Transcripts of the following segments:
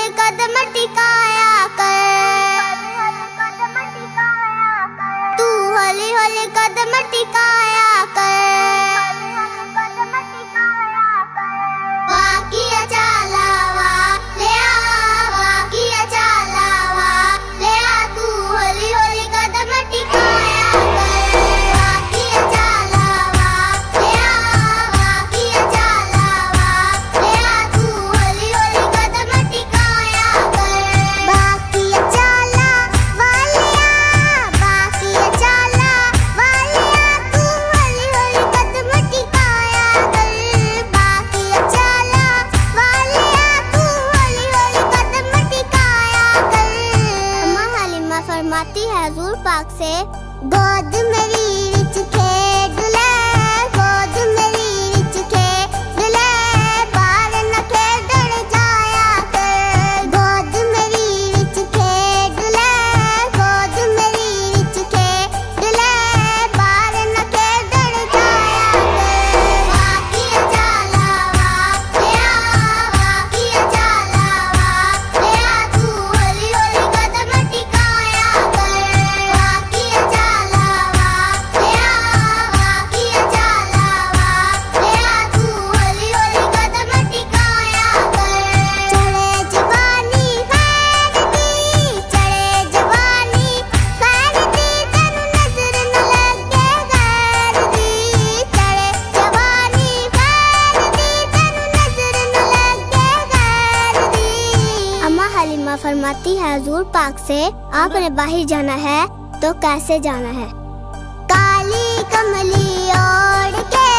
हौले कदम टिकाया कर, तू हौले हौले कदम टिकाया कर। वाकिया चालावा ले आ, वाकिया चालावा ले आ, तू हौले हौले कदम टिकाया कर। वाकिया चालावा ले आ, वाकिया चालावा ले आ, तू हौले हौले कदम टिकाया कर। वाकिया चाला वालिया, वाकिया चाला वालिया, तू हौले हौले कदम टिकाया कर। वाकिया चाला वालिया, तू हौले हौले कदम टिकाया कर। अम्मा हलीमा फरमाती है हुजूर पाक से, गोद मेरी विच खेड ले, गोद मेरी विच खेड ले, बाहर न खेडण जाया कर। गोद मेरी विच खेड ले, गोद मेरी विच खेड ले, बाहर न खेडण जाया कर। वाकिया चालावा ले आ, वाकिया चालावा ले आ, तू हौले हौले कदम टिकाया कर। वाकिया चालावा ले आ, वाकिया चालावा ले आ, तू हौले हौले कदम टिकाया कर। चढ़े जवानी खैर दी, चढ़े जवानी खैर दी, तेनू नजर न लगे गैर दी। चढ़े जवानी खैर दी, तेनू नजर न लगे गैर दी। अम्मा हलीमा फरमाती है हुजूर पाक से, आपने बाहर जाना है तो कैसे जाना है? काली कमली ओढ़ के,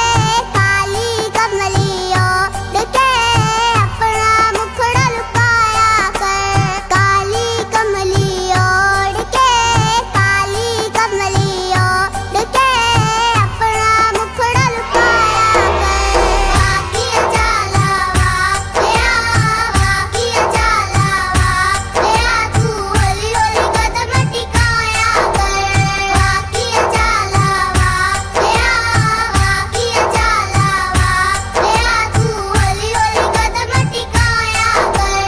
काली कमली ओढ़ के, अपना मुखड़ा लुकाया कर। काली कमली ओढ़ के, काली कमली ओढ़ के, अपना मुखड़ा लुकाया कर। वाकिया चालावा ले आ, वाकिया चालावा ले आ, तू हौले हौले कदम टिकाया कर। वाकिया चालावा ले आ, वाकिया चालावा ले आ, तू हौले हौले कदम टिकाया कर।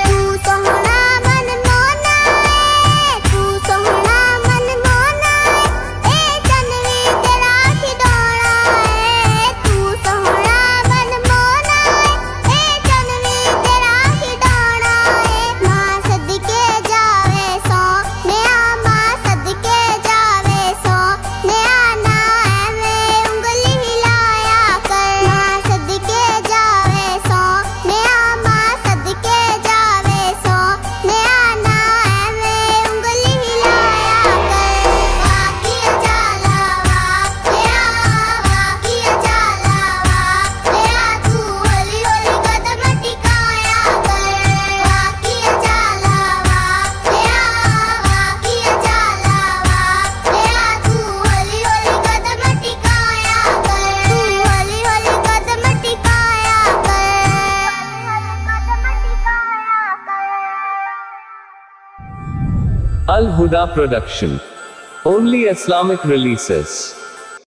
तू सोहना मन मोना है, तू सोहना मन मोना है, ए जनवी तेरा खिडौना है। तू सोहना मन मोना है, ए जनवी तेरा खिडौना है। मां सदके जावे सोहणिया, मां सदके जावे सोहणिया, ना एवें उंगली हिलाया कर। मां सदके जावे सोहणिया, मां सदके जावे सोहणिया, ना एवें उंगली हिलाया कर। वाकिया चालावा ले आ, वाकिया चालावा ले आ, तू हौले हौले कदम टिकाया कर। वाकिया चालावा ले आ, वाकिया चालावा ले आ, तू हौले हौले कदम टिकाया कर। तू हौले हौले कदम टिकाया कर। Al Huda Production. Only Islamic releases.